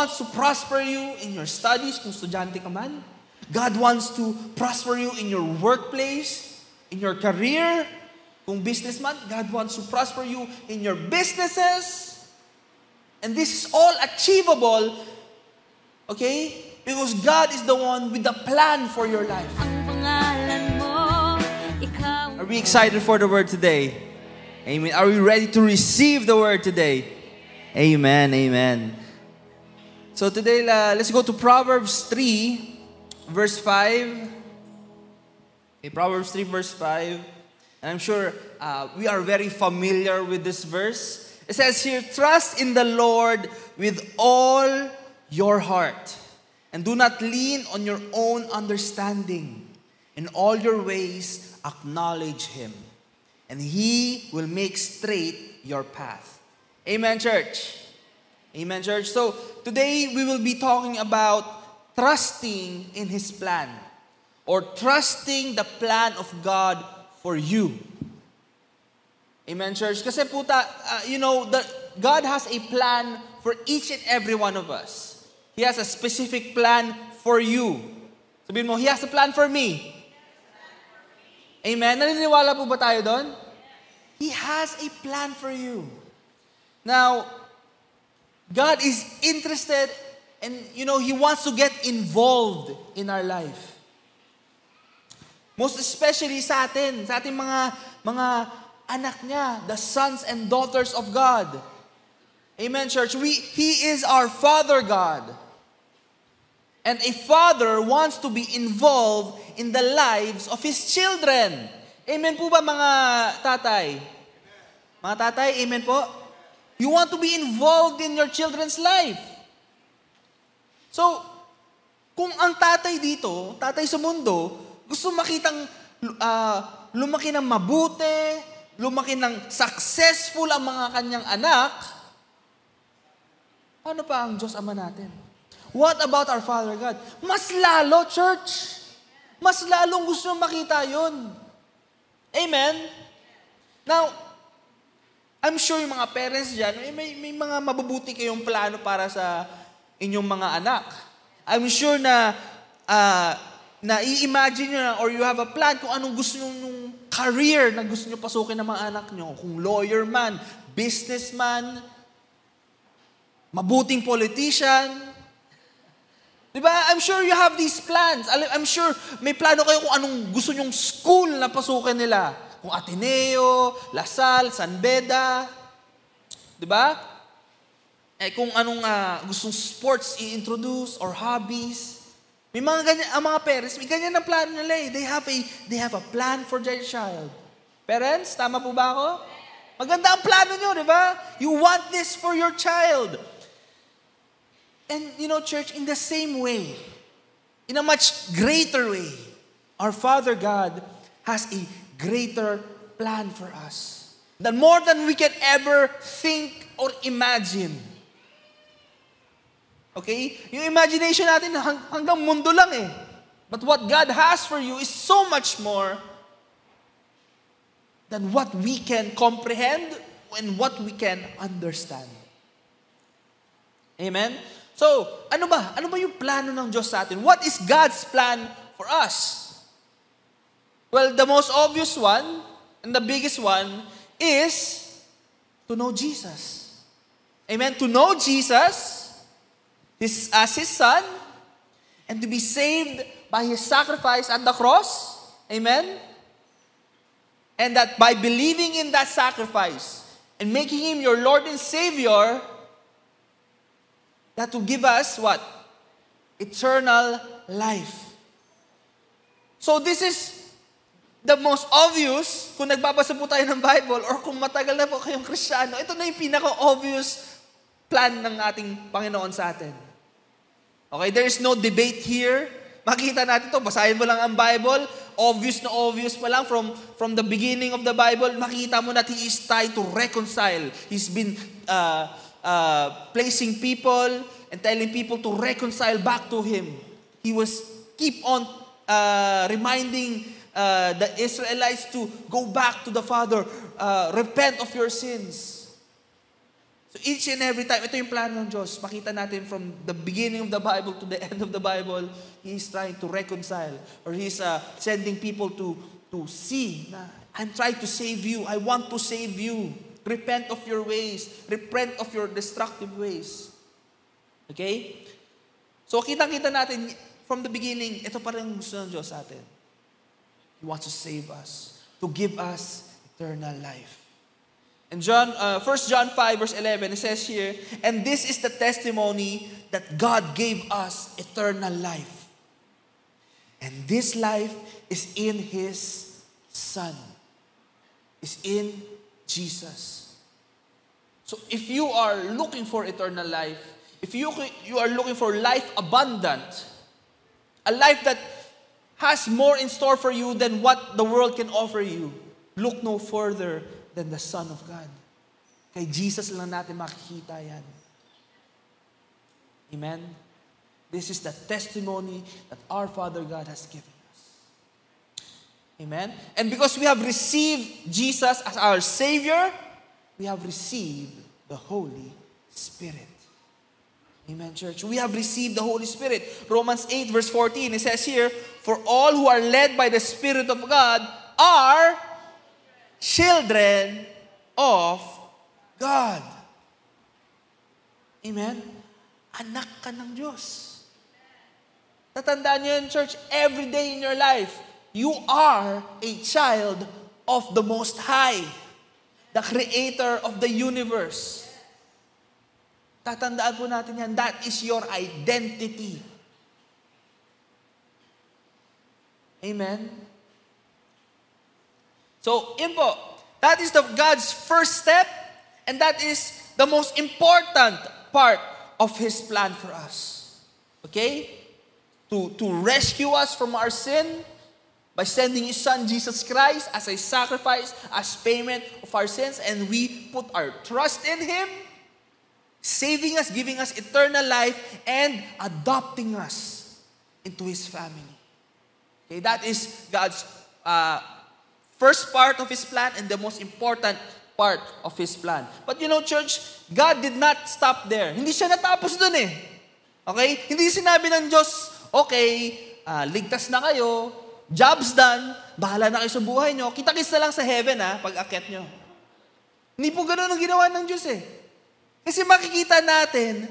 wants to prosper you in your studies, kung estudyante ka man. God wants to prosper you in your workplace, in your career. Kung businessman, God wants to prosper you in your businesses. And this is all achievable, okay? Because God is the one with the plan for your life. Are we excited for the word today? Amen. Are we ready to receive the word today? Amen, amen. So today, let's go to Proverbs 3, verse 5. Okay, Proverbs 3, verse 5. And I'm sure we are very familiar with this verse. It says here, trust in the Lord with all your heart. And do not lean on your own understanding. In all your ways, acknowledge Him. And He will make straight your path. Amen, church. Amen, church. So, today we will be talking about trusting in His plan. Or trusting the plan of God for you. Amen, church. Kasi po, God has a plan for each and every one of us. He has a specific plan for you. Sabihin mo, He has a plan for me. Amen? Naniniwala po ba tayo doon? He has a plan for you. Now, God is interested and, He wants to get involved in our life. Most especially sa ating mga anak niya, the sons and daughters of God. Amen, church. He is our Father God. And a father wants to be involved in the lives of his children. Amen po ba mga tatay? Mga tatay, amen po? You want to be involved in your children's life. So, kung ang tatay dito, tatay sa mundo, gusto makitang lumaki ng mabuti, lumaki ng successful ang mga kanyang anak, paano pa ang Diyos Ama natin? What about our Father God? Mas lalo, church. Mas lalong gusto makita yun. Amen? Now, I'm sure yung mga parents dyan, may mga mabubuti kayong plano para sa inyong mga anak. I'm sure na i-imagine nyo na or you have a plan kung anong gusto nyo nung career na gusto nyo pasukin ng mga anak nyo. Kung lawyer man, businessman, mabuting politician. Diba? I'm sure you have these plans. I'm sure may plano kayo kung anong gusto nyong school na pasukin nila. Kung Ateneo, Lasal, San Beda. Diba? Kung anong gustong sports i-introduce or hobbies. May mga ganyan, ang mga parents, may ganyan na plano nila eh. They have a plan for their child. Parents, tama po ba ako? Maganda ang plano nyo, di ba? You want this for your child. And, church, in the same way, in a much greater way, our Father God has a greater plan for us. More than we can ever think or imagine. Okay? Yung imagination natin hanggang mundo lang eh. But what God has for you is so much more than what we can comprehend and what we can understand. Amen? So, ano ba? Ano ba yung plano ng Diyos sa atin? What is God's plan for us? Well, the most obvious one and the biggest one is to know Jesus. Amen? To know Jesus as His Son and to be saved by His sacrifice at the cross. Amen? And that by believing in that sacrifice and making Him your Lord and Savior, that will give us what? Eternal life. So this is the most obvious, kung nagbabasa po tayo ng Bible or kung matagal na po kayong Kristiyano, ito na yung pinaka-obvious plan ng ating Panginoon sa atin. Okay, there is no debate here. Makita natin to, basahin mo lang ang Bible, obvious na obvious pa lang from the beginning of the Bible, makita mo na He is trying to reconcile. He's been placing people and telling people to reconcile back to Him. He was keep on reminding the Israelites to go back to the Father, repent of your sins. So each and every time, ito yung plano ng Diyos. Makita natin from the beginning of the Bible to the end of the Bible, He is trying to reconcile, or He's sending people to see na, I'm trying to save you. I want to save you. Repent of your ways. Repent of your destructive ways. Okay? So kitang-kita natin, from the beginning, ito pa rin gusto ng Diyos sa atin. He wants to save us, to give us eternal life. In 1 John 5 verse 11, it says here, and this is the testimony that God gave us eternal life. And this life is in His Son. Is in Jesus. So if you are looking for eternal life, if you are looking for life abundant, a life that has more in store for you than what the world can offer you, look no further than the Son of God. Kay Jesus lang natin makikita yan. Amen? This is the testimony that our Father God has given us. Amen? And because we have received Jesus as our Savior, we have received the Holy Spirit. Amen, church? We have received the Holy Spirit. Romans 8 verse 14, it says here, for all who are led by the Spirit of God are children of God. Amen? Anak ka ng Diyos. Tatandaan niyo yun, church, every day in your life, you are a child of the Most High, the Creator of the universe. Tatandaan po natin yan. That is your identity. Amen? So, yun po. That is God's first step, and that is the most important part of His plan for us. Okay? To rescue us from our sin by sending His Son, Jesus Christ, as a sacrifice, as payment of our sins, and we put our trust in Him, saving us, giving us eternal life, and adopting us into His family. Okay, that is God's first part of His plan and the most important part of His plan. But you know, church, God did not stop there. Hindi siya natapos dun eh. Okay? Hindi sinabi ng Diyos, okay, ligtas na kayo, job's done, bahala na kayo sa buhay nyo, kita-kits na lang sa heaven pag akyat nyo. Hindi po ganun ang ginawa ng Diyos eh. Kasi makikita natin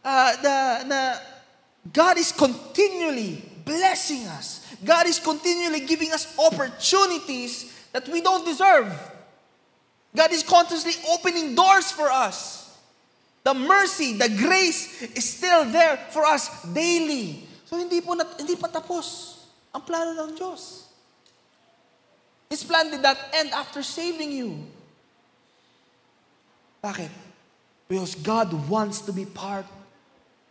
na God is continually blessing us. God is continually giving us opportunities that we don't deserve. God is constantly opening doors for us. The mercy, the grace is still there for us daily. So hindi pa tapos ang plano ng Diyos. His plan did not end after saving you. Bakit? Because God wants to be part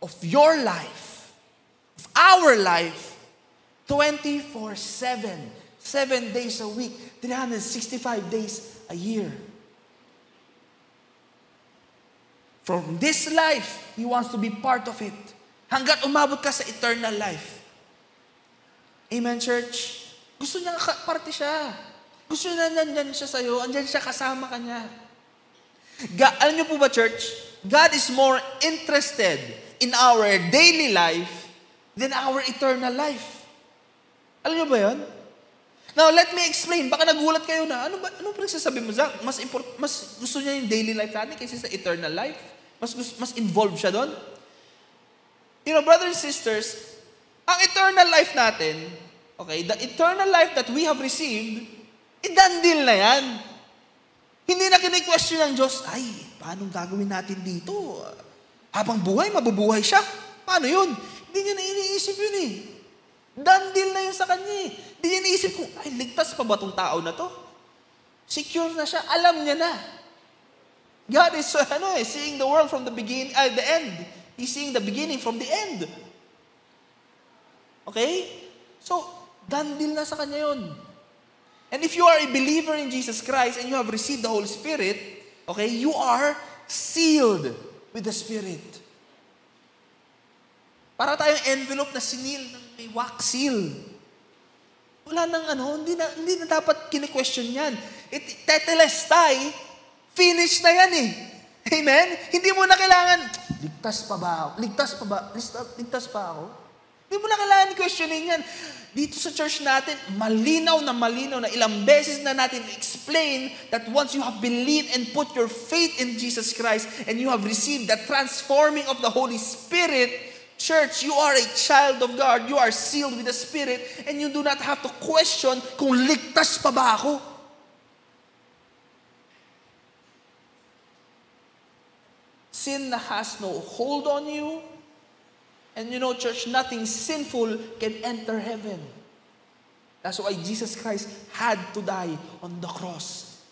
of your life, of our life, 24/7, 7 days a week, 365 days a year. From this life, He wants to be part of it. Hanggat umabot ka sa eternal life. Amen, church? Gusto niya parte siya. Gusto niya nandyan siya sa'yo, andyan siya kasama ka niya. Alam niyo po ba, church? God is more interested in our daily life than our eternal life. Alam niyo ba yun? Now, let me explain. Baka nagulat kayo na, ano pinagsasabi mo, Zach? Mas gusto niya yung daily life natin kaysa sa eternal life? Mas involved siya doon? You know, brothers and sisters, ang eternal life natin, okay, the eternal life that we have received, done deal na yan. Hindi na kini-question ng Diyos, ay, paano gagawin natin dito? Habang buhay, mabubuhay siya. Paano yun? Hindi niya na iniisip yun eh. Done deal na yun sa kanya eh. Hindi niya iniisip kung, ay, ligtas pa ba itong tao na to? Secure na siya. Alam niya na. God is seeing the world from the beginning, the end. He's seeing the beginning from the end. Okay? So, done deal na sa kanya yun. And if you are a believer in Jesus Christ and you have received the Holy Spirit, okay, you are sealed with the Spirit. Para tayong envelope na sinil ng may wax seal. Wala nang hindi na dapat kini-question yan. Tetelestai, finish na yan eh. Amen? Hindi mo na kailangan, ligtas pa ba ako? Ligtas pa ako? Hindi mo na kailangan questioning yan. Dito sa church natin, malinaw na ilang beses na natin explain that once you have believed and put your faith in Jesus Christ and you have received the transforming of the Holy Spirit, church, you are a child of God. You are sealed with the Spirit and you do not have to question kung ligtas pa ba ako. Sin has no hold on you. And you know, church, nothing sinful can enter heaven. That's why Jesus Christ had to die on the cross.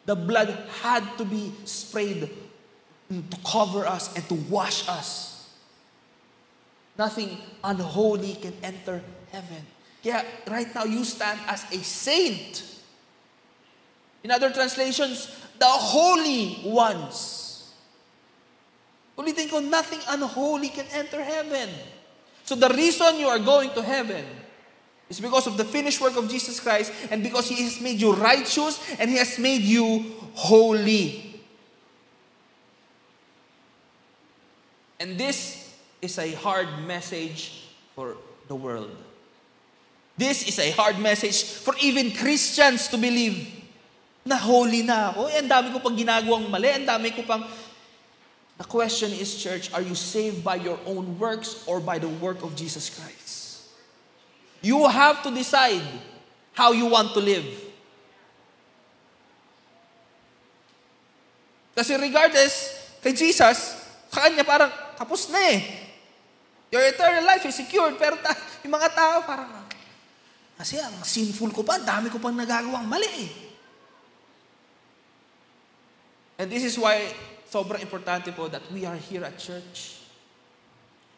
The blood had to be sprayed to cover us and to wash us. Nothing unholy can enter heaven. Kaya right now, you stand as a saint. In other translations, the holy ones. Ulitin ko, nothing unholy can enter heaven. So the reason you are going to heaven is because of the finished work of Jesus Christ and because He has made you righteous and He has made you holy. And this is a hard message for the world. This is a hard message for even Christians to believe na holy na ako. Ang dami ko pang ginagawang mali, ang dami ko pang... The question is, church, are you saved by your own works or by the work of Jesus Christ? You have to decide how you want to live. Kasi regardless, kay Jesus, sa Kanya parang tapos na eh. Your eternal life is secured. Pero yung mga tao parang, kasi ang sinful ko pa, dami ko pang nagagawang mali eh. And this is why sobrang importante po that we are here at church.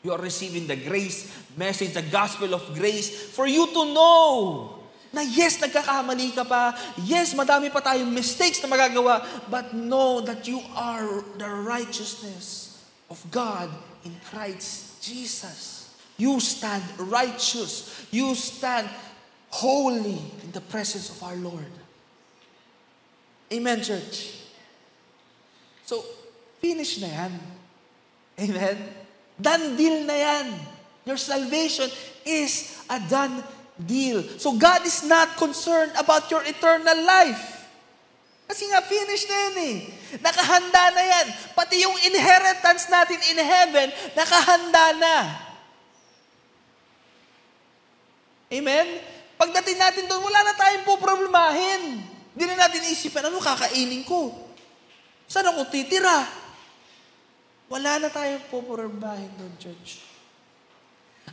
You are receiving the grace message, the gospel of grace, for you to know na yes, nagkakamali ka pa. Yes, madami pa tayong mistakes na magagawa. But know that you are the righteousness of God in Christ Jesus. You stand righteous. You stand holy in the presence of our Lord. Amen, church? So, finish na yan. Amen? Done deal na yan. Your salvation is a done deal. So, God is not concerned about your eternal life. Kasi nga, finish na yan eh. Nakahanda na yan. Pati yung inheritance natin in heaven, nakahanda na. Amen? Pagdating natin doon, wala na tayong poproblemahin. Hindi na natin isipin, ano kakainin ko? Saan ako titira? Wala na tayong poproblemahin doon, church.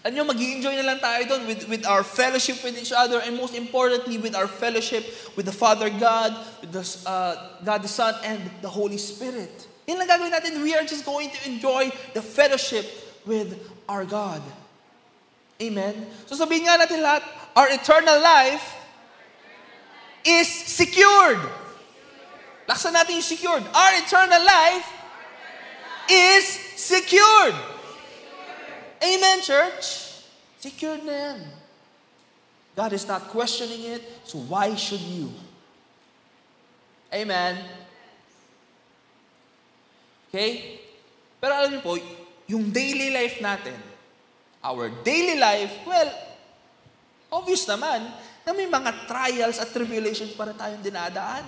Ano nyo, mag-i-enjoy na lang tayo doon with our fellowship with each other and most importantly, with our fellowship with the Father God, with God the Son, and the Holy Spirit. Yan lang gagawin natin. We are just going to enjoy the fellowship with our God. Amen? So sabihin nga natin lahat, our eternal life is secured. Laksan natin yung secured. Our eternal life is secured. Amen, church? Secured na yan. God is not questioning it, so why should you? Amen. Okay? Pero alam niyo po, yung daily life natin, our daily life, well, obvious naman, na may mga trials at tribulations para tayong dinadaan.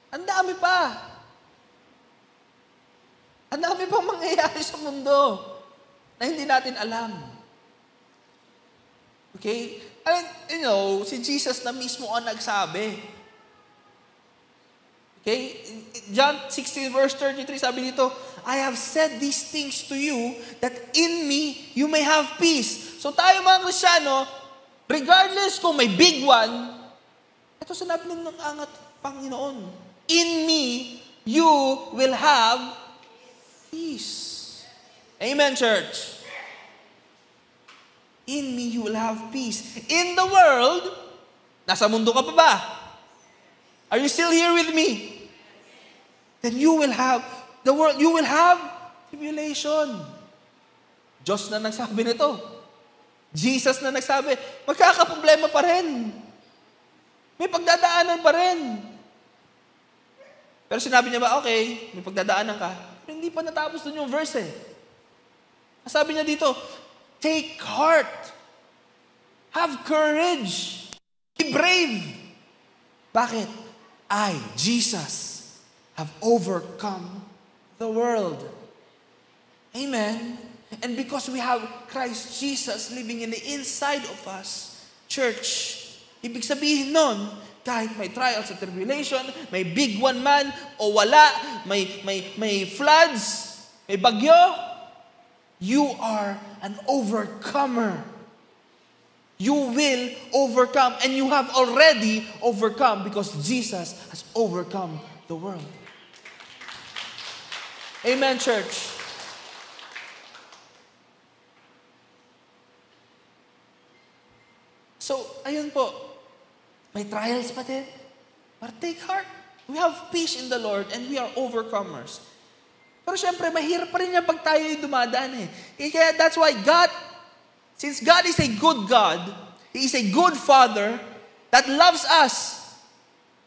Ang dami pa. Ang dami pang mangyayari sa mundo na hindi natin alam. Okay? And, you know, si Jesus na mismo ang nagsabi. Okay? John 16 verse 33, sabi dito, I have said these things to you that in me you may have peace. So tayo mga Kristyano, regardless kung may big one, ito sinabi ng angat Panginoon, in me you will have peace. Amen, church? In me you will have peace. In the world, nasa mundo ka pa ba? Are you still here with me? Then you will have the world, you will have tribulation. Diyos na nagsabi nito. Jesus na nagsabi, magkakaproblema pa rin. May pagdadaanan pa rin. Pero sinabi niya ba, okay, may pagdadaanan ka. Pero hindi pa natapos dun yung verse eh. Sabi niya dito, take heart. Have courage. Be brave. Bakit? I, Jesus, have overcome the world. Amen. And because we have Christ Jesus living in the inside of us, church, ibig sabihin nun, kahit may trials at tribulation, may big one man o wala, may floods, may bagyo, you are an overcomer. You will overcome, and you have already overcome because Jesus has overcome the world. Amen, church. So, ayun po, may trials pa din. But take heart. We have peace in the Lord and we are overcomers. Pero syempre, mahirap pa rin yan pag tayo yung dumadaan eh. Kaya that's why God, since God is a good God, He is a good Father that loves us.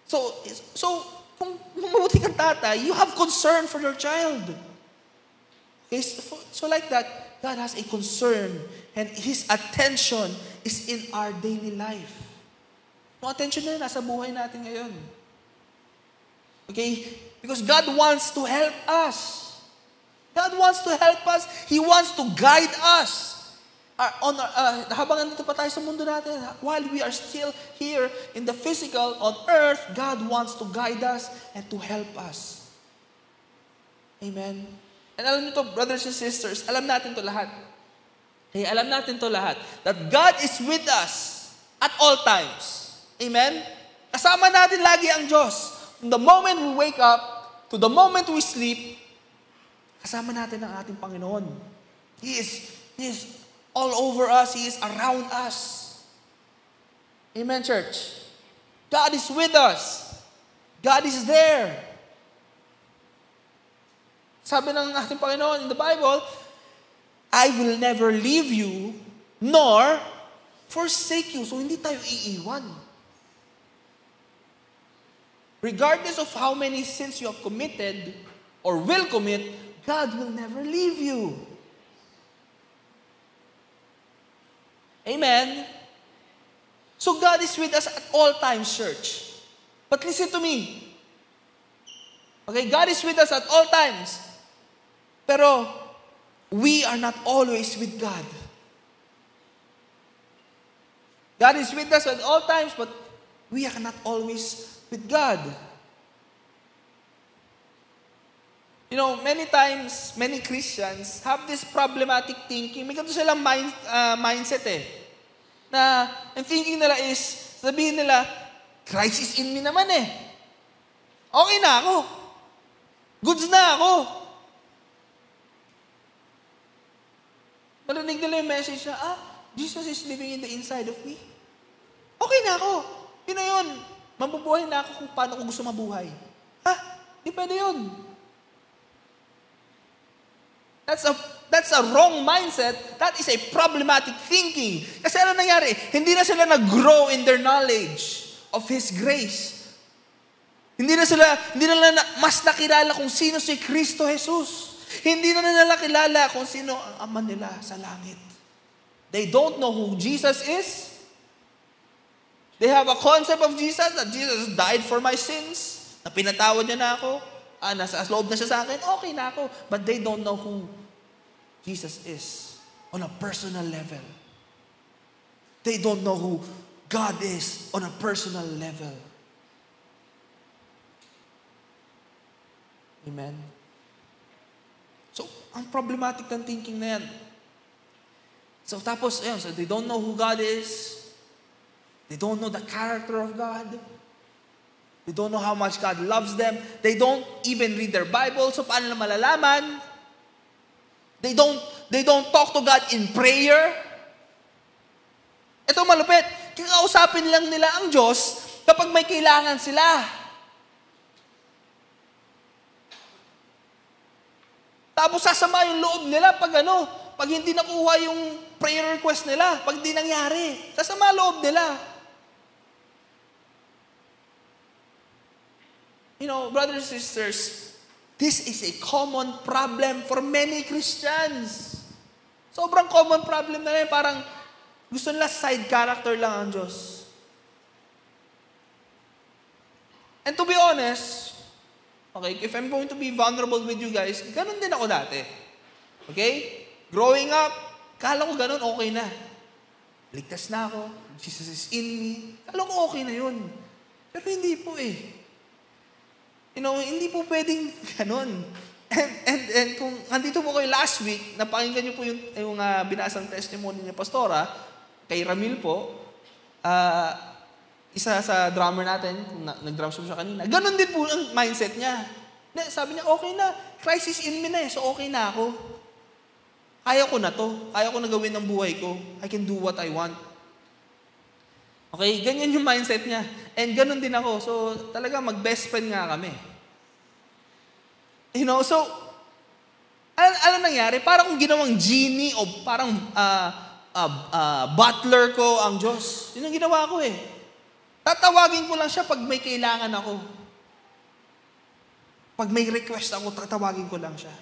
So kung mabuti kang tatay, you have concern for your child. Okay, so like that, God has a concern and His attention is in our daily life. Yung attention na yun, nasa buhay natin ngayon. Okay? Because God wants to help us. God wants to help us. He wants to guide us. Habang nandito pa tayo sa mundo natin, while we are still here in the physical, on earth, God wants to guide us and to help us. Amen? And alam niyo to, brothers and sisters, alam natin to lahat. Okay, alam natin to lahat. That God is with us at all times. Amen? Kasama natin lagi ang Diyos. From the moment we wake up, to the moment we sleep, kasama natin ang ating Panginoon. He is all over us. He is around us. Amen, church? God is with us. God is there. Sabi ng ating Panginoon in the Bible, I will never leave you, nor forsake you. So, hindi tayo iiwan. Regardless of how many sins you have committed or will commit, God will never leave you. Amen? So God is with us at all times, church. But listen to me. Okay, God is with us at all times. Pero we are not always with God. God is with us at all times, but we are not always with God. You know, many times, many Christians have this problematic thinking. May ganito silang mindset eh. Na, ang thinking nila is, sabihin nila, Christ is in me naman eh. Okay na ako. Goods na ako. Narinig nila yung message na, Jesus is living in the inside of me. Okay na ako. Yun na yun. Mabubuhay na ako kung paano ko gusto mabuhay. Di pwede yun. That's a wrong mindset. That is a problematic thinking. Kasi ano nangyari? Hindi na sila nag-grow in their knowledge of His grace. Hindi na mas nakilala kung sino si Kristo Jesus. Hindi na nila kilala kung sino ang Ama nila sa langit. They don't know who Jesus is. They have a concept of Jesus, that Jesus died for my sins, na pinatawad niya na ako, nasa loob na siya sa akin, okay na ako. But they don't know who Jesus is on a personal level. They don't know who God is on a personal level. Amen? So, ang problematic ng thinking na yan. So, tapos, so they don't know who God is. They don't know the character of God. They don't know how much God loves them. They don't even read their Bible. So, paano na malalaman? They don't talk to God in prayer. Ito malupit. Kakausapin lang nila ang Diyos kapag may kailangan sila. Tapos sasama yung loob nila pag hindi nakuha yung prayer request nila, pag hindi nangyari. Sasama loob nila. brothers and sisters, this is a common problem for many Christians. Sobrang common problem na yan. Parang gusto nila side character lang ang Diyos. And to be honest, okay, if I'm going to be vulnerable with you guys, ganun din ako dati. Okay? Growing up, kala ko ganun, okay na. Ligtas na ako. Jesus is in me. Kala ko okay na yun. Pero hindi po eh. Hindi po pwedeng ganun. And kung andito po kayo last week, napakinggan niyo po yung binasang testimony ni Pastora, kay Ramil po, isa sa drummer natin, kung nag-drum siya kanina, ganun din po ang mindset niya. Sabi niya, okay na, Christ is in me na so okay na ako. Kaya ko na to. Kaya ko na gawin ng buhay ko. I can do what I want. Okay, ganyan yung mindset niya. And ganun din ako. So, talaga mag-best friend nga kami. So, ano nangyari? Parang kung ginawang genie o parang butler ko ang Diyos. Yun ang ginawa ko eh. Tatawagin ko lang siya pag may kailangan ako. Pag may request ako, tatawagin ko lang siya.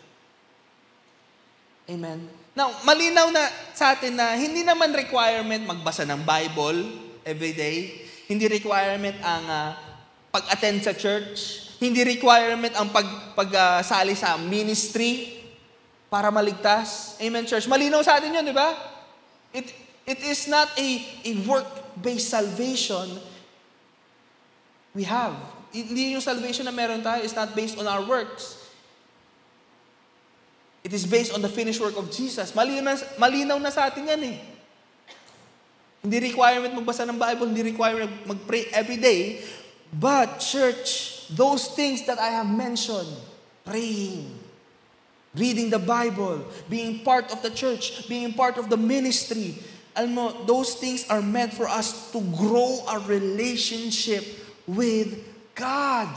Amen. Now, malinaw na sa atin na hindi naman requirement magbasa ng Bible every day. Hindi requirement ang pag-attend sa church. Hindi requirement ang pagsali sa ministry para maligtas. Amen, church. Malinaw sa atin yun, di ba? It is not a work-based salvation we have. Hindi yung salvation na meron tayo is not based on our works. It is based on the finished work of Jesus. Malinaw na sa atin yan eh. Hindi requirement magbasa ng Bible, hindi requirement mag-pray every day. But, church, those things that I have mentioned, praying, reading the Bible, being part of the church, being part of the ministry, those things are meant for us to grow our relationship with God.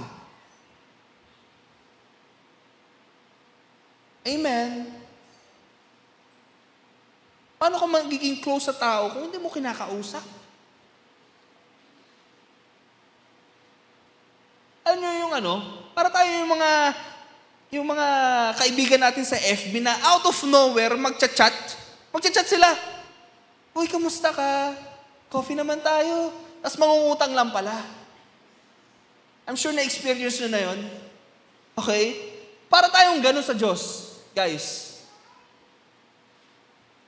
Amen. Paano ka magiging close sa tao kung hindi mo kinakausap? Alam nyo para tayo yung mga kaibigan natin sa FB na out of nowhere, magchat-chat sila. Uy, kamusta ka? Coffee naman tayo. Tapos mangungutang lang pala. I'm sure na-experience nyo na yun. Okay? Para tayong ganun sa Diyos, guys.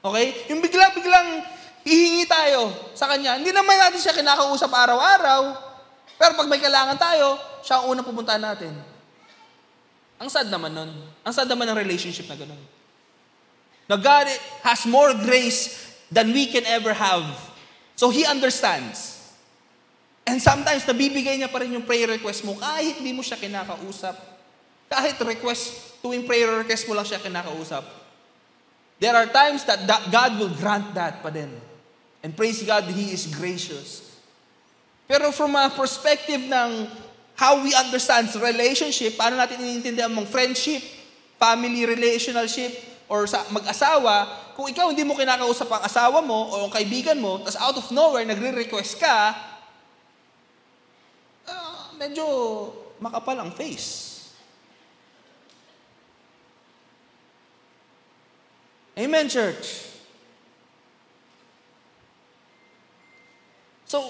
Okay? Yung biglang hihingi tayo sa Kanya. Hindi naman natin siya kinakausap araw-araw. Pero pag may kailangan tayo, siya ang unang pupuntahan natin. Ang sad naman nun. Ang sad naman ng relationship na ganun. Now God has more grace than we can ever have. So He understands. And sometimes, nabibigay niya pa rin yung prayer request mo kahit hindi mo siya kinakausap. Kahit tuwing prayer request mo lang siya kinakausap. There are times that God will grant that pa din. And praise God, He is gracious. Pero from a perspective ng how we understand relationship, paano natin iniintindihan mong friendship, family relationship, or sa mag-asawa, kung ikaw hindi mo kinakausap ang asawa mo o ang kaibigan mo, tapos out of nowhere, nagre-request ka, medyo makapal ang face. Amen, church? So,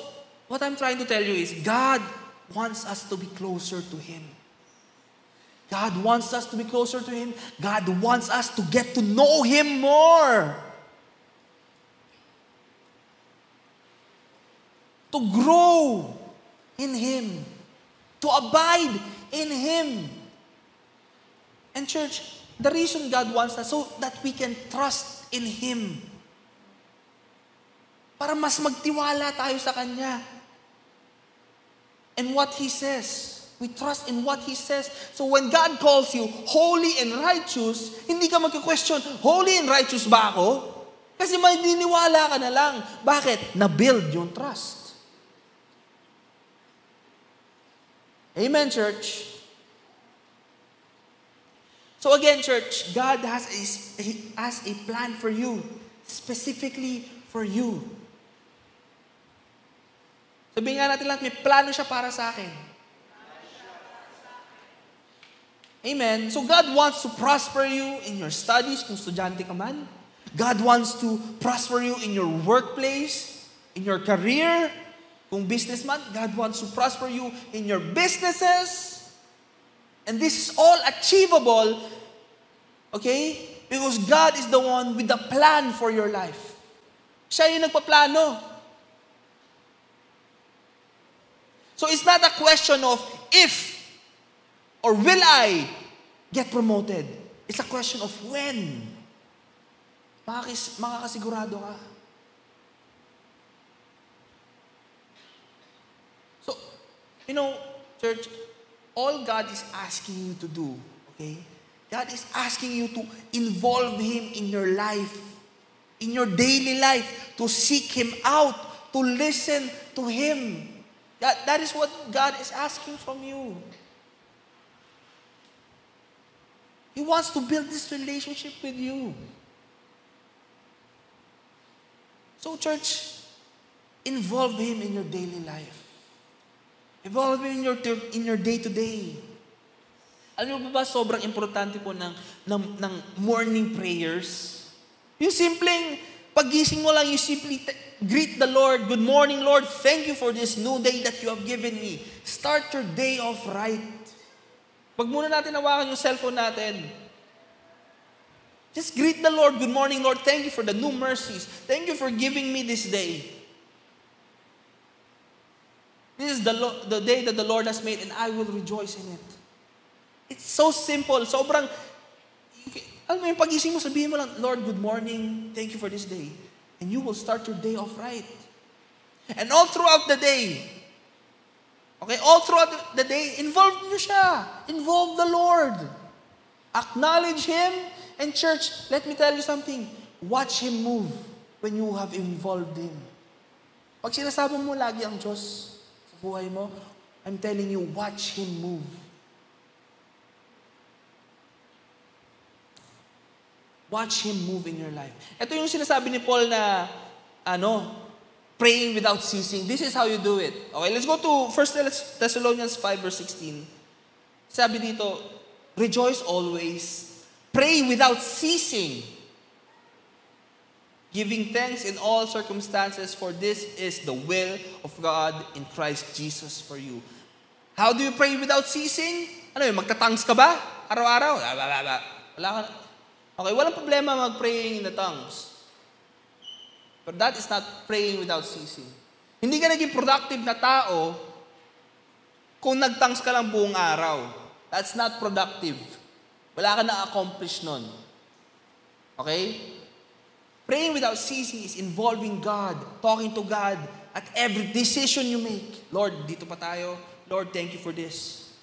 what I'm trying to tell you is, God wants us to be closer to Him. God wants us to be closer to Him. God wants us to get to know Him more. To grow in Him. To abide in Him. And church, the reason God wants us so that we can trust in Him. Para mas magtiwala tayo sa Kanya. And what He says. We trust in what He says. So when God calls you holy and righteous, hindi ka magka-question, holy and righteous ba ako? Kasi maniniwala ka na lang. Bakit? Na-build yung trust. Amen, church? So again, church, God has a plan for you. Specifically for you. Sabihin nga natin lang, may plano siya para sa akin. Amen? So God wants to prosper you in your studies, kung estudyante ka man. God wants to prosper you in your workplace, in your career. Kung businessman, God wants to prosper you in your businesses. And this is all achievable, okay? Because God is the one with the plan for your life. Siya yung nagpaplano. So it's not a question of if or will I get promoted. It's a question of when. Makakasigurado ka. So, church, all God is asking you to do, okay? God is asking you to involve Him in your life, in your daily life, to seek Him out, to listen to Him. That is what God is asking from you. He wants to build this relationship with you. So, church, involve Him in your daily life. Involve Him in your day-to-day. Alam mo ba, sobrang importante po ng morning prayers. Yung simpleng, pagising mo lang, you simply greet the Lord. Good morning, Lord. Thank you for this new day that you have given me. Start your day off right. Wag muna natin hawakan yung cellphone natin. Just greet the Lord. Good morning, Lord. Thank you for the new mercies. Thank you for giving me this day. This is the day that the Lord has made, and I will rejoice in it. It's so simple. Sobrang, alam mo yung pagising mo, sabihin mo lang, Lord, good morning. Thank you for this day. And you will start your day off right. And all throughout the day, okay, all throughout the day, involve niyo siya. Involve the Lord. Acknowledge Him. And church, let me tell you something. Watch Him move when you have involved Him. Pag sinasabi mo lagi ang Diyos sa buhay mo, I'm telling you, watch Him move. Watch Him move in your life. Ito yung sinasabi ni Paul na, praying without ceasing. This is how you do it. Okay, let's go to 1 Thessalonians 5 verse 16. Sabi dito, rejoice always, pray without ceasing, giving thanks in all circumstances, for this is the will of God in Christ Jesus for you. How do you pray without ceasing? Ano yun, magtatangs ka ba? Araw-araw? Wala ka. Okay, walang problema mag-praying in the tongues. But that is not praying without ceasing. Hindi ka naging productive na tao kung nagtangs ka lang buong araw. That's not productive. Wala ka na-accomplish nun. Okay? Praying without ceasing is involving God, talking to God at every decision you make. Lord, dito pa tayo. Lord, thank you for this.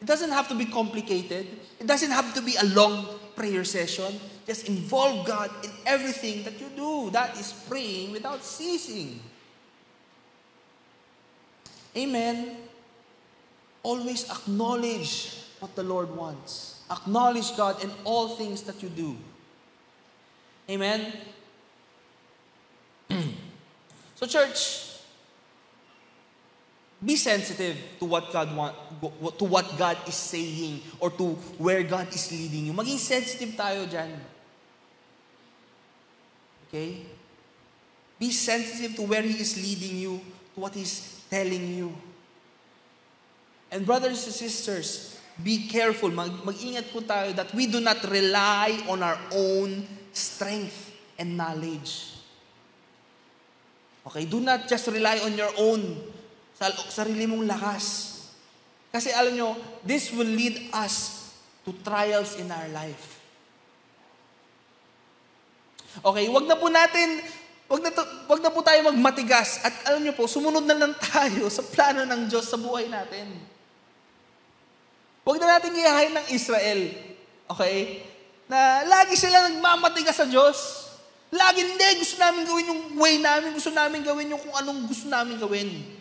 It doesn't have to be complicated. It doesn't have to be a long prayer session. Just involve God in everything that you do. That is praying without ceasing. Amen. Always acknowledge what the Lord wants. Acknowledge God in all things that you do. Amen. So church, be sensitive to what God is saying or to where God is leading you. Maging sensitive tayo dyan. Okay? Be sensitive to where He is leading you, to what He's telling you. And brothers and sisters, be careful. Mag-ingat po tayo that we do not rely on our own strength and knowledge. Okay? Do not just rely on your own sarili mong lakas. Kasi alam nyo, this will lead us to trials in our life. Okay, wag na po tayo magmatigas at alam nyo po, sumunod na lang tayo sa plano ng Diyos sa buhay natin. Wag na natin iyahin ng Israel. Okay? Na lagi sila nagmamatigas sa Diyos. Lagi, hindi, gusto namin gawin yung way namin, gusto namin gawin yung kung anong gusto namin gawin.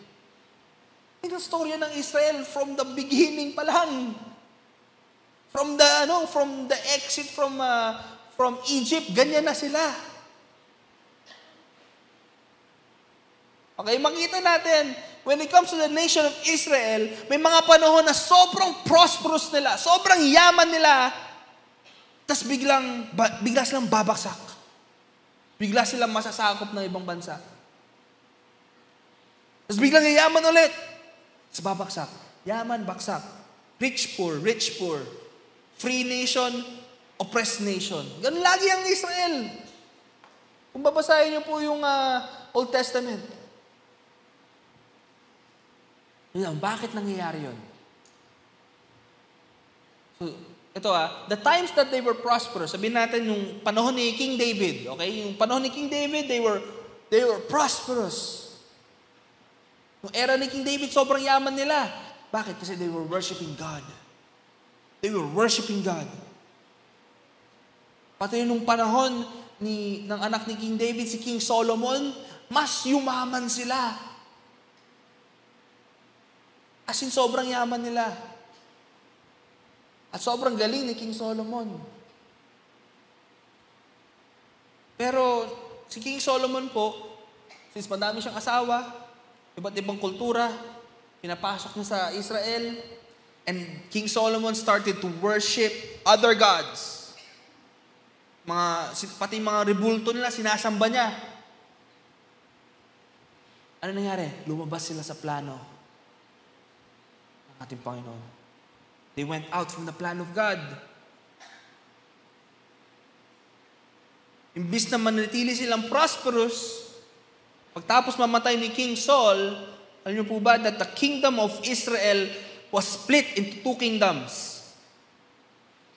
Ito ang storya ng Israel from the beginning pa lang. From the exit from Egypt, ganyan na sila. Okay, makita natin, when it comes to the nation of Israel, may mga panahon na sobrang prosperous nila, sobrang yaman nila, tas bigla silang babaksak. Bigla silang masasakop ng ibang bansa. Tas biglang yayaman ulit. Tas babaksak. Yaman, baksak. Rich, poor. Free nation, oppressed nation. Ganun lagi ang Israel. Kung babasahin niyo po yung Old Testament. Bakit nangyayari yun? So, ito the times that they were prosperous, sabihin natin yung panahon ni King David, okay? Yung panahon ni King David, they were prosperous. Yung era ni King David, sobrang yaman nila. Bakit? Kasi they were worshiping God. They were worshiping God. Pati nung panahon ng anak ni King David, si King Solomon, mas yumaman sila. As in, sobrang yaman nila. At sobrang galing ni King Solomon. Pero si King Solomon po, since madami siyang asawa, iba't ibang kultura, pinapasok niya sa Israel, and King Solomon started to worship other gods. Pati mga rebulto nila, sinasamba niya. Ano nangyari? Lumabas sila sa plano ng ating Panginoon. They went out from the plan of God. Imbis na manatili silang prosperous, pagtapos mamatay ni King Saul, alam niyo po ba that the kingdom of Israel was split into two kingdoms.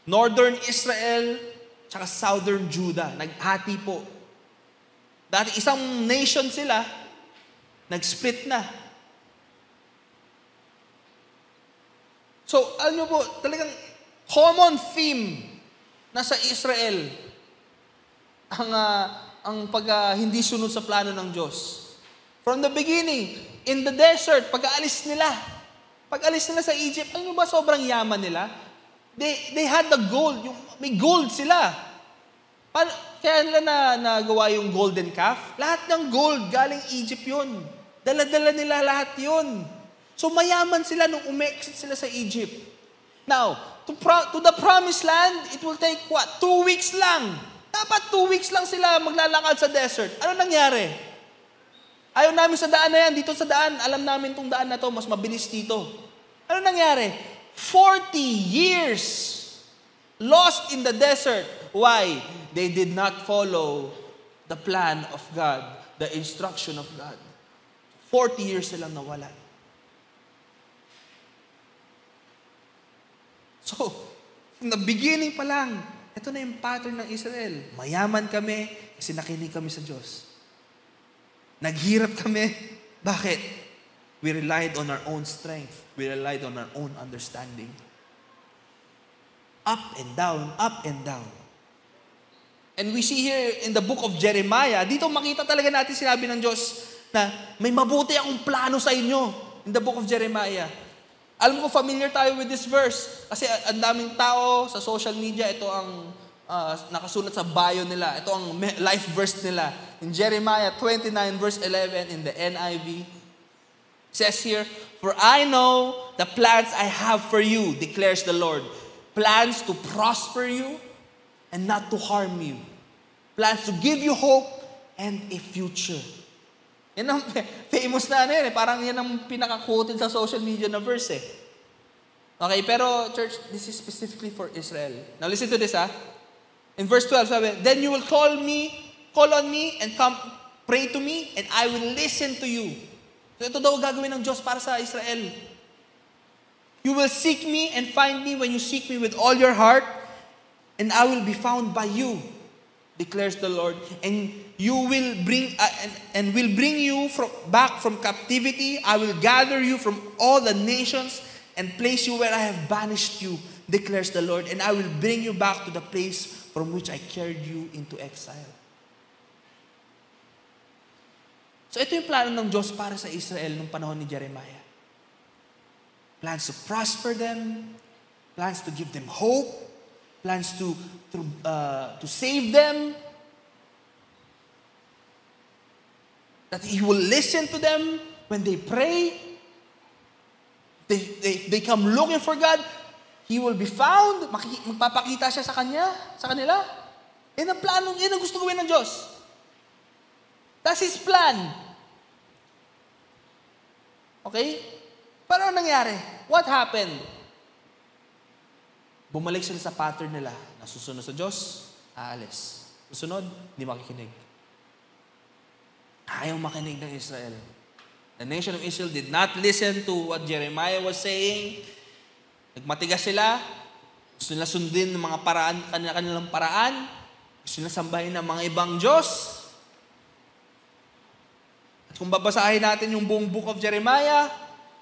Northern Israel, tsaka Southern Judah. Naghati po. Dati isang nation sila, nag-split na. So, alam niyo po, talagang common theme na sa Israel ang hindi sunod sa plano ng Diyos. From the beginning, in the desert, pag-aalis nila sa Egypt, alam niyo ba sobrang yaman nila? They had the gold, may gold sila. Kaya nila nagawa yung golden calf? Lahat ng gold, galing Egypt yun. Dala-dala nila lahat yun. So mayaman sila nung umexit sila sa Egypt. Now, to the promised land, it will take 2 weeks lang. Dapat 2 weeks lang sila maglalakad sa desert. Ano nangyari? Ayaw namin sa daan na yan. Dito sa daan, alam namin tong daan na to, mas mabilis dito. Ano nangyari? 40 years lost in the desert. Why? They did not follow the plan of God, the instruction of God. 40 years silang nawala. So, from the beginning pa lang, ito na yung pattern ng Israel. Mayaman kami kasi nakinig kami sa Diyos. Naghirap kami. Bakit? We relied on our own strength. We relied on our own understanding. Up and down, up and down. And we see here in the book of Jeremiah, dito makita talaga natin sinabi ng Diyos na may mabuti akong plano sa inyo. In the book of Jeremiah. Alam ko, familiar tayo with this verse. Kasi ang daming tao sa social media, ito ang nakasulat sa bio nila. Ito ang life verse nila. In Jeremiah 29 verse 11 in the NIV, it says here, "For I know the plans I have for you, declares the Lord. Plans to prosper you and not to harm you. Plans to give you hope and a future." Yan ang famous na yan. Parang yan ang pinaka-quoted sa social media na verse eh. Okay, pero church, this is specifically for Israel. Now listen to this In verse 12, sabi, "Then you will call on me and come pray to me and I will listen to you." So ito daw gagawin ng Diyos para sa Israel. "You will seek me and find me when you seek me with all your heart, and I will be found by you, declares the Lord. And you will bring you back from captivity. I will gather you from all the nations and place you where I have banished you, declares the Lord. And I will bring you back to the place from which I carried you into exile." So ito yung plano ng Diyos para sa Israel nung panahon ni Jeremiah. Plans to prosper them, plans to give them hope, plans to save them. That He will listen to them when they pray. They come looking for God. He will be found. Magpapakita siya sa kanila. Yan ang plano, yan ang gusto gawin ng Diyos. That's His plan. Okay? Pero ano nangyari? What happened? Bumalik sila sa pattern nila. Nasusunod sa Diyos, aalis. Susunod, hindi makikinig. Ayaw makinig ng Israel. The nation of Israel did not listen to what Jeremiah was saying. Nagmatigas sila. Gusto nila sundin ng mga paraan, kanilang paraan. Gusto nila sambahin ng mga ibang Diyos. At kung babasahin natin yung buong book of Jeremiah,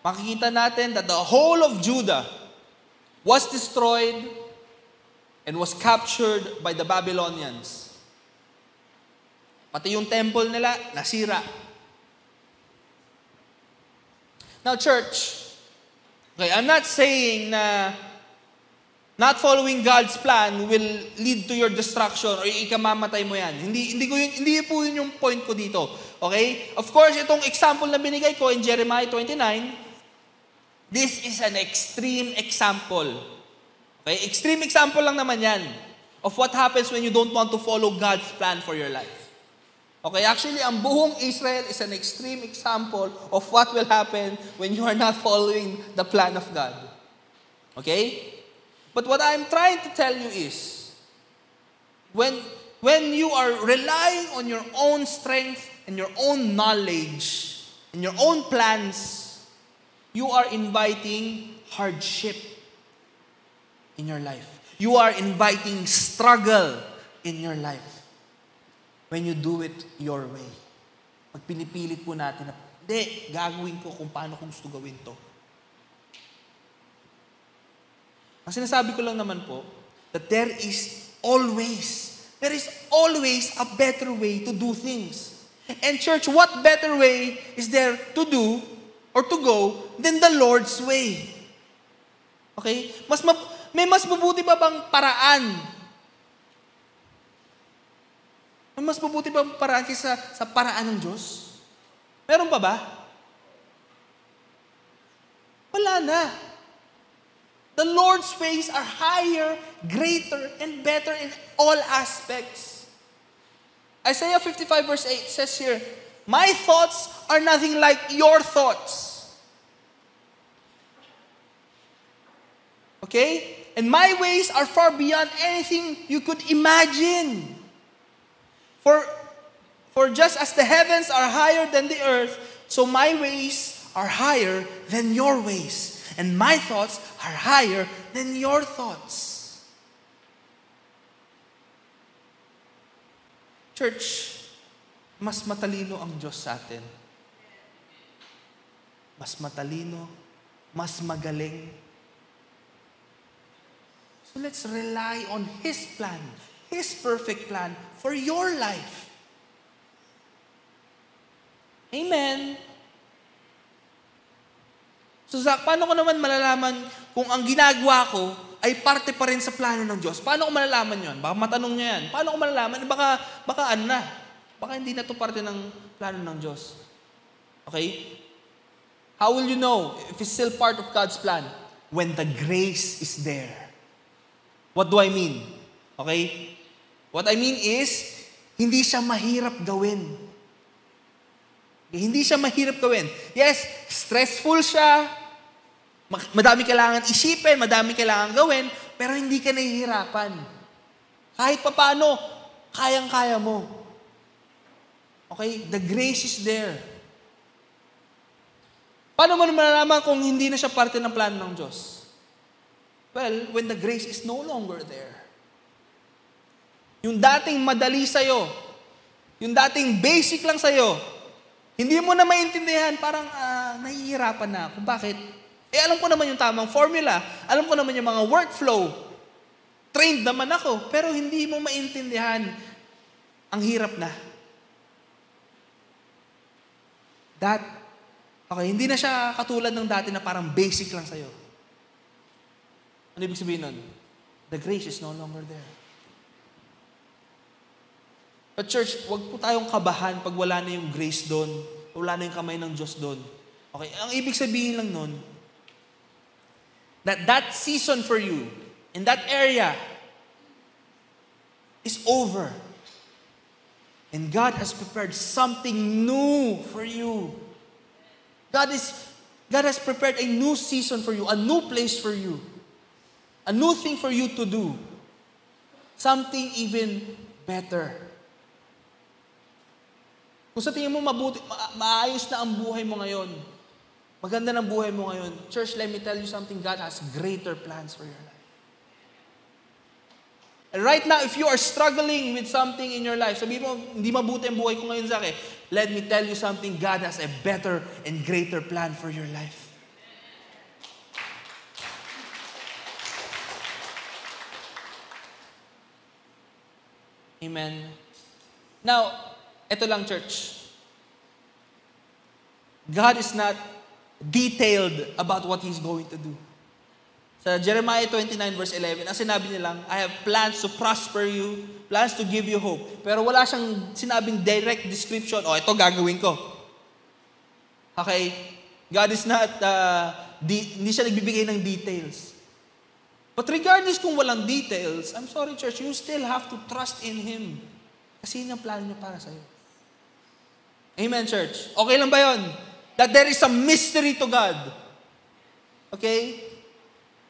makikita natin that the whole of Judah was destroyed and was captured by the Babylonians. Pati yung temple nila, nasira. Now, church, okay, I'm not saying na not following God's plan will lead to your destruction or ikamamatay mo yan. Hindi po yun yung point ko dito. Okay? Of course, itong example na binigay ko in Jeremiah 29, this is an extreme example. Okay? Extreme example lang naman yan of what happens when you don't want to follow God's plan for your life. Okay, actually, ang buong Israel is an extreme example of what will happen when you are not following the plan of God. Okay? But what I'm trying to tell you is, when you are relying on your own strength and your own knowledge and your own plans, you are inviting hardship in your life. You are inviting struggle in your life. When you do it your way. Pag pinipilit po natin na, hindi, gagawin ko kung paano ko gusto gawin to. Ang sinasabi ko lang naman po, that there is always a better way to do things. And church, what better way is there to do or to go than the Lord's way? Okay? May mas mabuti ba bang paraan? Mas mabuti ba ang paraan kaysa sa paraan ng Diyos? Meron pa ba? Wala na. The Lord's ways are higher, greater, and better in all aspects. Isaiah 55 verse 8 says here, my thoughts are nothing like your thoughts. Okay? And my ways are far beyond anything you could imagine. For just as the heavens are higher than the earth, so my ways are higher than your ways, and my thoughts are higher than your thoughts. Church, mas matalino ang Diyos sa atin. Mas matalino, mas magaling. So let's rely on His plan, His perfect plan for your life. Amen. So Zach, paano ko naman malalaman kung ang ginagawa ko ay parte pa rin sa plano ng Diyos? Paano ko malalaman yon? Baka matanong niya yan. Paano ko malalaman? Baka ano na? Baka hindi na to parte ng plano ng Diyos. Okay? How will you know if it's still part of God's plan? When the grace is there. What do I mean? Okay? What I mean is, hindi siya mahirap gawin. Hindi siya mahirap gawin. Yes, stressful siya. Madami kailangan isipin, madami kailangan gawin, pero hindi ka nahihirapan. Kahit papaano, kayang-kaya mo. Okay? The grace is there. Paano mo malalaman kung hindi na siya parte ng plano ng Diyos? Well, when the grace is no longer there. Yung dating madali sa'yo, yung dating basic lang sa'yo, hindi mo na maintindihan, parang nahihirapan na ako. Bakit? Alam ko naman yung tamang formula. Alam ko naman yung mga workflow. Trained naman ako. Pero hindi mo maintindihan. Ang hirap na. Okay, hindi na siya katulad ng dati na parang basic lang sa'yo. Ano ibig sabihin nun? The grace is no longer there. But church, wag po tayong kabahan pag wala na yung grace doon, wala na yung kamay ng Diyos doon. Okay, ang ibig sabihin lang nun, that season for you, in that area, is over. And God has prepared something new for you. God has prepared a new season for you, a new place for you, a new thing for you to do. Something even better. Kung sa tingin mo maayos na ang buhay mo ngayon, maganda ng buhay mo ngayon, church, let me tell you something, God has greater plans for your life. And right now, if you are struggling with something in your life, sabihin mo, hindi mabuti ang buhay ko ngayon, Zach, let me tell you something, God has a better and greater plan for your life. Amen. Now, ito lang, church. God is not detailed about what He's going to do. Sa Jeremiah 29 verse 11, ang sinabi niya lang, I have plans to prosper you, plans to give you hope. Pero wala siyang sinabing direct description, ito gagawin ko. Okay? God is not, hindi siya nagbibigay ng details. But regardless kung walang details, I'm sorry church, you still have to trust in Him. Kasi yun ang plano niya para sa'yo. Amen, church? Okay lang ba yun? That there is a mystery to God. Okay?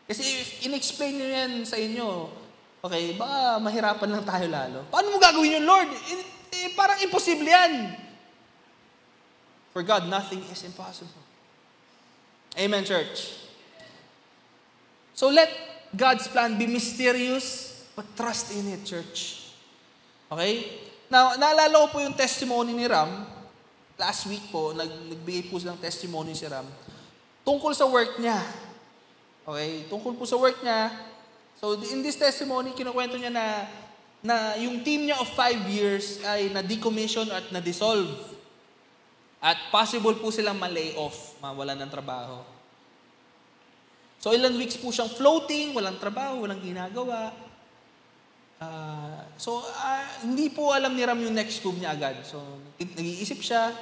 Kasi if in-explain nyo yan sa inyo, okay, baka mahirapan lang tayo lalo. Paano mo gagawin yun, Lord? Parang imposible yan. For God, nothing is impossible. Amen, church? So let God's plan be mysterious, but trust in it, church. Okay? Now, naalala ko po yung testimony ni Ram. Last week po, nagbigay po silang testimony si Ram. Tungkol sa work niya. Okay, tungkol po sa work niya. So, in this testimony, kinukwento niya na yung team niya of 5 years ay na-decommission at na-dissolve. At possible po silang ma-lay off, mawalan ng trabaho. So, ilang weeks po siyang floating, walang trabaho, walang ginagawa. Hindi po alam ni Ram yung next move niya agad. So, nag-iisip siya.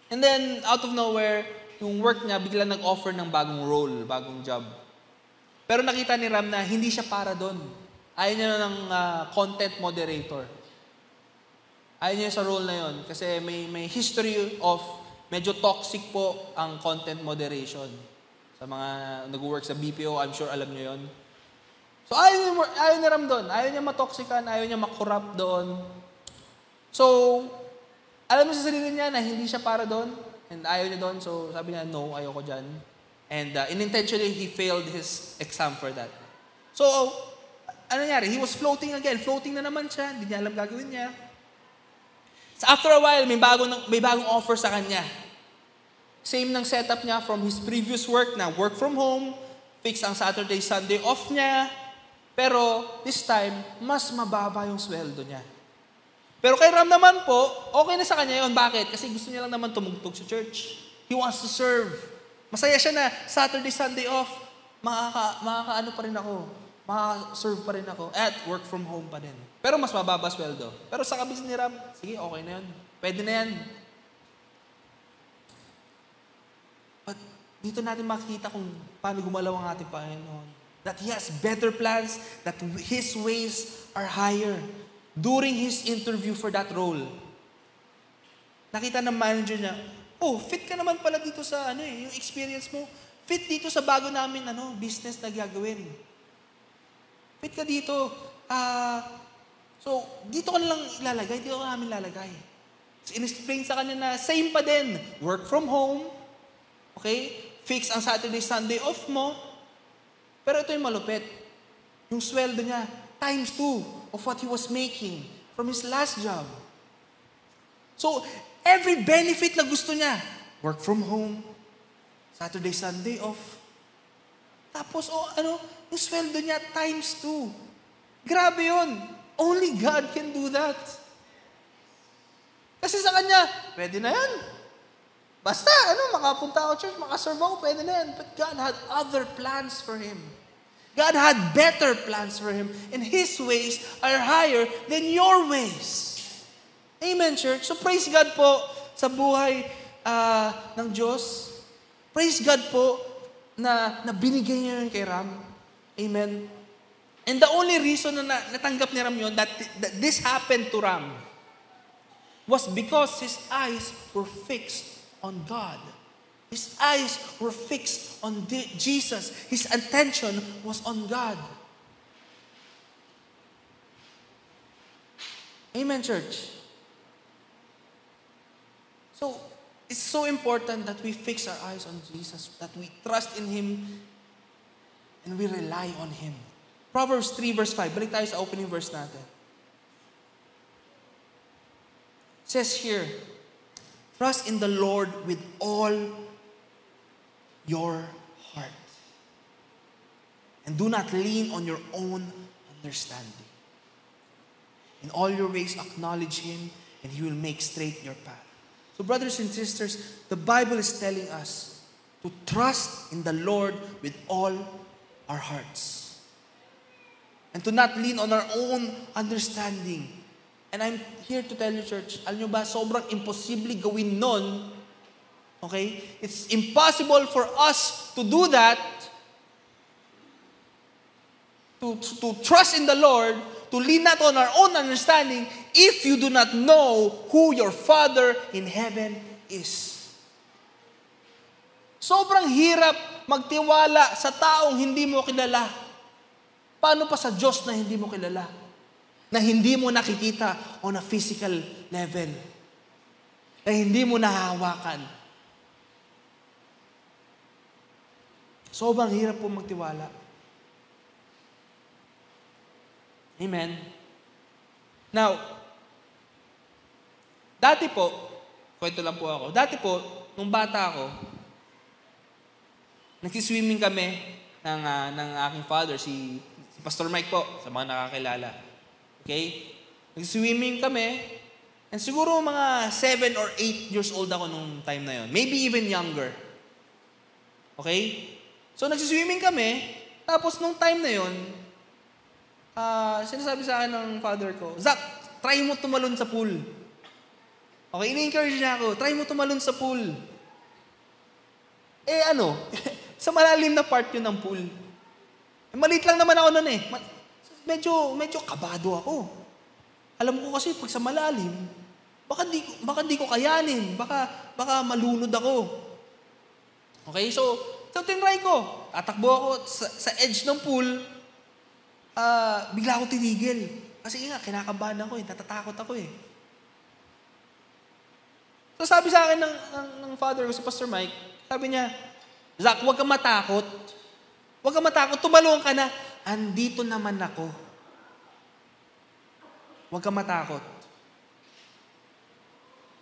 And then, out of nowhere, yung work niya, bigla nag-offer ng bagong role, bagong job. Pero nakita ni Ram na hindi siya para doon. Ayaw niya ng content moderator. Ayaw niya sa role na yon kasi may history of medyo toxic po ang content moderation. Sa mga nag-work sa BPO, I'm sure alam niyo yon. So ayaw ni Ram doon. Ayaw niya matoxican, ayaw niya makorrupt doon. So, alam mo sa sarili niya na hindi siya para doon. And ayaw niya doon, so sabi niya, no, ayoko dyan. And unintentionally, he failed his exam for that. So, ano nangyari? He was floating again. Floating na naman siya. Hindi niya alam gagawin niya. So after a while, may bagong offer sa kanya. Same ng setup niya from his previous work na work from home, fix ang Saturday, Sunday off niya. Pero this time, mas mababa yung sweldo niya. Pero kay Ram naman po, okay na sa kanya yun. Bakit? Kasi gusto niya lang naman tumugtog sa church. He wants to serve. Masaya siya na Saturday, Sunday off, makaka-ano pa rin ako. Makaka-serve pa rin ako. At work from home pa din. Pero mas mababa sweldo. Pero sa kabis ni Ram, sige, okay na yun. Pwede na yan. But dito natin makikita kung paano gumalaw ang ating Panginoon. That He has better plans, that His ways are higher. During his interview for that role, nakita ng manager niya, fit ka naman pala dito sa yung experience mo. Fit dito sa bago namin business na gagawin. Fit ka dito. So, dito ka nalang ilalagay, dito ka namin lalagay. So, in-explain sa kanya na same pa din. Work from home. Okay? Fix ang Saturday, Sunday off mo. Pero ito yung malupit. Yung sweldo niya, times 2 of what he was making from his last job. So, every benefit na gusto niya, work from home, Saturday, Sunday off. Tapos, yung sweldo niya times 2. Grabe yun. Only God can do that. Kasi sa kanya, pwede na yan. Basta, makapunta ako church, makaserve ako, pwede na yan. But God had other plans for him. God had better plans for him, and His ways are higher than your ways. Amen, church? So praise God po sa buhay ng Diyos. Praise God po na binigay niya yun kay Ram. Amen. And the only reason na natanggap ni Ram yun, that this happened to Ram, was because his eyes were fixed on God. His eyes were fixed on Jesus. His attention was on God. Amen, church? So, it's so important that we fix our eyes on Jesus, that we trust in Him, and we rely on Him. Proverbs 3 verse 5. Balik tayo sa opening verse natin. It says here, trust in the Lord with all your heart. And do not lean on your own understanding. In all your ways acknowledge Him, and He will make straight your path. So brothers and sisters, the Bible is telling us to trust in the Lord with all our hearts. And to not lean on our own understanding. And I'm here to tell you, church, alam nyo ba, sobrang imposible gawin nun. Okay? It's impossible for us to do that, to trust in the Lord, to lean not on our own understanding, if you do not know who your Father in heaven is. Sobrang hirap magtiwala sa taong hindi mo kilala. Paano pa sa Diyos na hindi mo kilala? Na hindi mo nakikita on a physical level. Na hindi mo nahahawakan. Sobrang hirap po magtiwala. Amen. Now, dati po, kwento lang po ako, dati po, nung bata ako, nagsiswimming kami ng aking father, si Pastor Mike po, sa mga nakakilala. Okay? Nagsiswimming kami, and siguro mga 7 or 8 years old ako nung time na yon. Maybe even younger. Okay? So, nagsiswimming kami, tapos nung time na yon, sinasabi sa akin ng father ko, Zach, try mo tumalon sa pool. Okay, ini-encourage niya ako, try mo tumalon sa pool. Sa malalim na part yun ng pool. Maliit lang naman ako nun eh. Medyo kabado ako. Alam ko kasi pag sa malalim, baka di ko kayanin, baka malunod ako. Okay, so tinry ko. Tatakbo ako sa edge ng pool. Bigla ako tinigil. Kasi nga, kinakabahan ako eh. Natatakot ako eh. So sabi sa akin ng father ko, si Pastor Mike, sabi niya, Zach, huwag kang matakot. Huwag kang matakot. Tumalong ka na. Andito naman ako. Huwag kang matakot.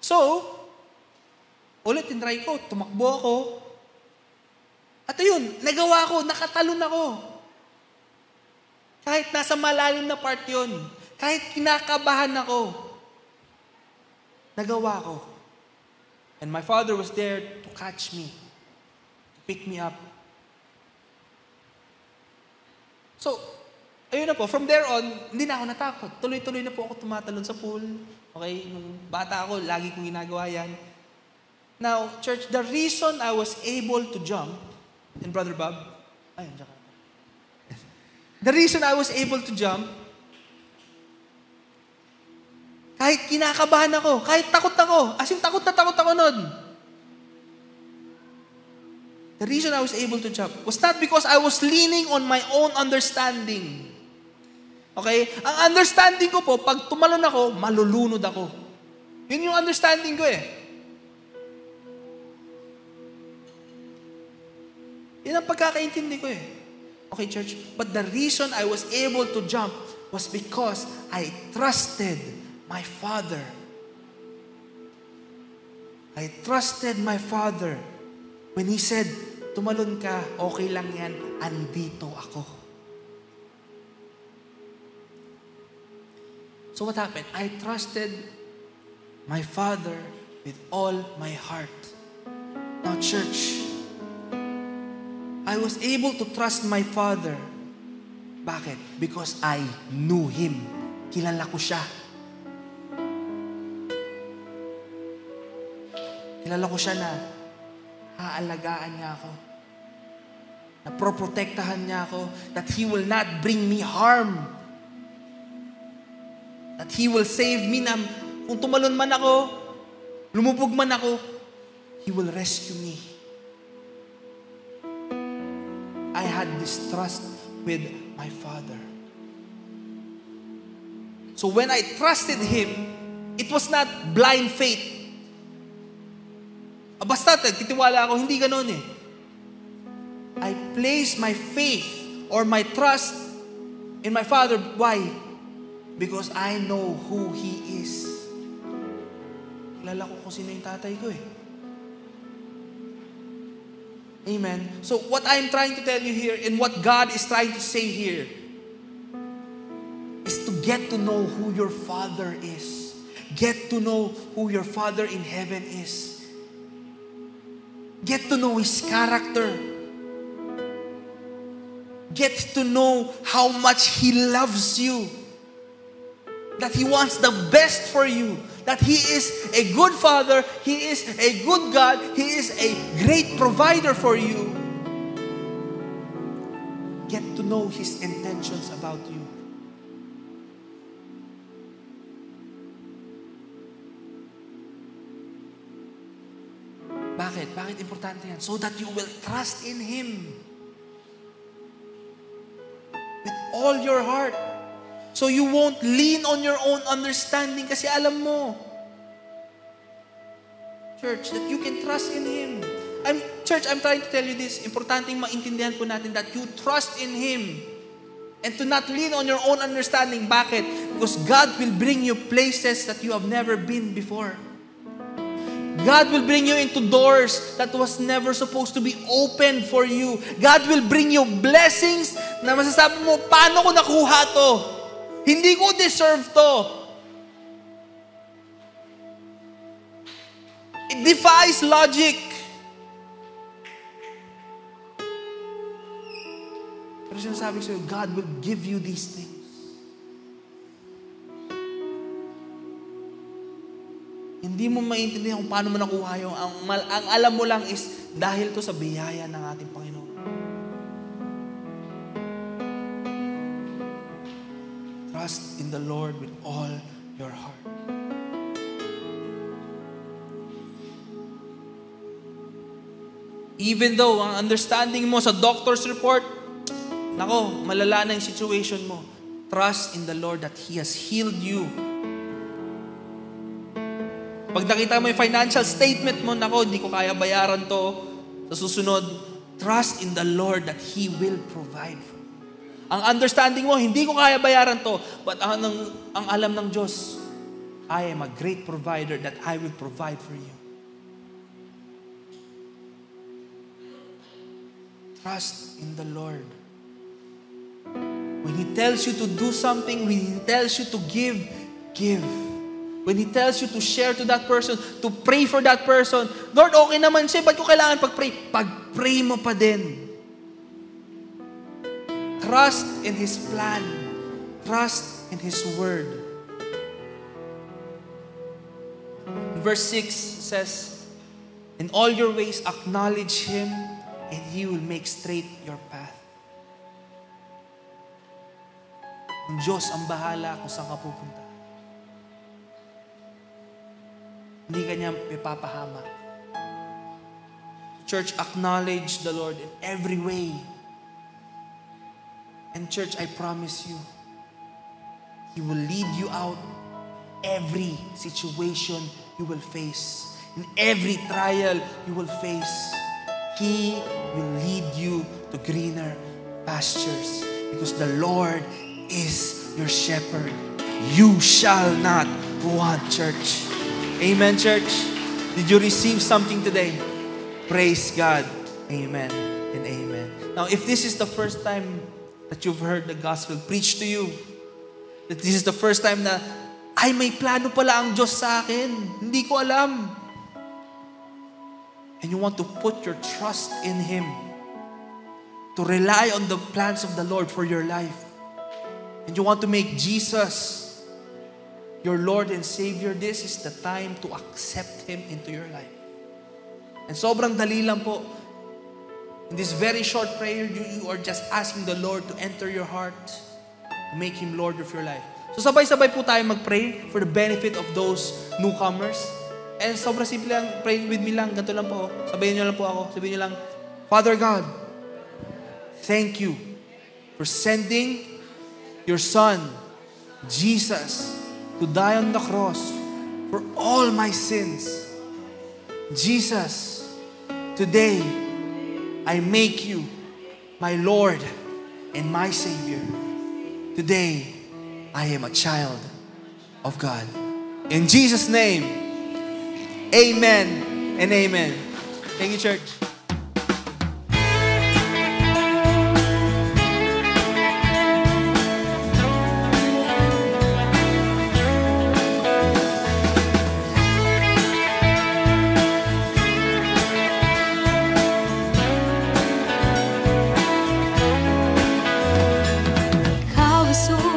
So, ulit tinry ko. Tumakbo ako. At ayun, nagawa ko. Nakatalon ako. Kahit nasa malalim na part yun, kahit kinakabahan ako, nagawa ko. And my father was there to catch me, to pick me up. So, ayun na po, from there on, hindi na ako natakot. Tuloy-tuloy na po ako tumatalon sa pool. Okay, nung bata ako, lagi kong ginagawa yan. Now, church, the reason I was able to jump, and Brother Bob, ayun, dyan ka. The reason I was able to jump, kahit kinakabahan ako, kahit takot ako, as in takot na takot ako nun. The reason I was able to jump was not because I was leaning on my own understanding. Okay? Ang understanding ko po, pag tumalon ako, malulunod ako. Yun yung understanding ko eh. Yan ang pagkakaintindi ko eh. Okay, church, but the reason I was able to jump was because I trusted my Father. I trusted my Father when He said, tumalon ka, okay lang yan, andito ako. So what happened? I trusted my Father with all my heart. Now, church, I was able to trust my Father Bakit? Because I knew Him. Kilala ko siya. Kilala ko siya na haalagaan niya ako. Na proprotektahan niya ako. That He will not bring me harm. That He will save me na kung tumalon man ako, lumubog man ako, He will rescue me. I had this trust with my Father. So when I trusted Him, it was not blind faith. Basta titiwala ako, hindi ganun eh. I placed my faith or my trust in my Father. Why? Because I know who He is. Kilala ko kung sino yung tatay ko eh. Amen. So what I'm trying to tell you here and what God is trying to say here is to get to know who your Father is. Get to know who your Father in heaven is. Get to know His character. Get to know how much He loves you. That He wants the best for you. That He is a good Father. He is a good God. He is a great provider for you. Get to know His intentions about you. Bakit? Bakit importante yan? So that you will trust in Him. With all your heart. So you won't lean on your own understanding kasi alam mo, church, that you can trust in Him. Church, I'm trying to tell you this. Importanteng maintindihan po natin that you trust in Him and to not lean on your own understanding. Bakit? Because God will bring you places that you have never been before. God will bring you into doors that was never supposed to be opened for you. God will bring you blessings na masasabi mo, paano ko nakuha to? Hindi ko deserve to. It defies logic. Pero sinasabi ko sa'yo, God will give you these things. Hindi mo maintindihan kung paano mo nakuha yung ang alam mo lang is dahil to sa biyaya ng ating Panginoon. Trust in the Lord with all your heart. Even though ang understanding mo sa doctor's report, nako, malala na yung situation mo. Trust in the Lord that He has healed you. Pag nakita mo yung financial statement mo, nako, hindi ko kaya bayaran to sa susunod. Trust in the Lord that He will provide for you. Ang understanding mo, hindi ko kaya bayaran to. But ang alam ng Diyos, I am a great provider that I will provide for you. Trust in the Lord. When He tells you to do something, when He tells you to give, give. When He tells you to share to that person, to pray for that person, Lord, okay naman siya, ba't ko kailangan pag-pray? Pag-pray mo pa din. Trust in His plan. Trust in His word. Verse 6 says, in all your ways acknowledge Him, and He will make straight your path. Ang Diyos ang bahala kung saan ka pupunta. Hindi ka niya ipapahama. Church, acknowledge the Lord in every way. And church, I promise you, He will lead you out every situation you will face. In every trial you will face. He will lead you to greener pastures. Because the Lord is your shepherd. You shall not want, church. Amen, church. Did you receive something today? Praise God. Amen and amen. Now, if this is the first time that you've heard the gospel preached to you, that this is the first time na, ay, may plano pala ang Diyos sa akin. Hindi ko alam. And you want to put your trust in Him, to rely on the plans of the Lord for your life. and you want to make Jesus your Lord and Savior, this is the time to accept Him into your life. And sobrang dali lang po. In this very short prayer, you are just asking the Lord to enter your heart, to make Him Lord of your life. So sabay-sabay po tayo mag-pray for the benefit of those newcomers. And sobrang simple lang, pray with me lang, ganito lang po. Sabihin niyo lang po ako, sabihin niyo lang, Father God, thank you for sending your Son, Jesus, to die on the cross for all my sins. Jesus, today, I make you my Lord and my Savior. Today, I am a child of God. In Jesus' name, amen and amen. Thank you, church. Ikaw ay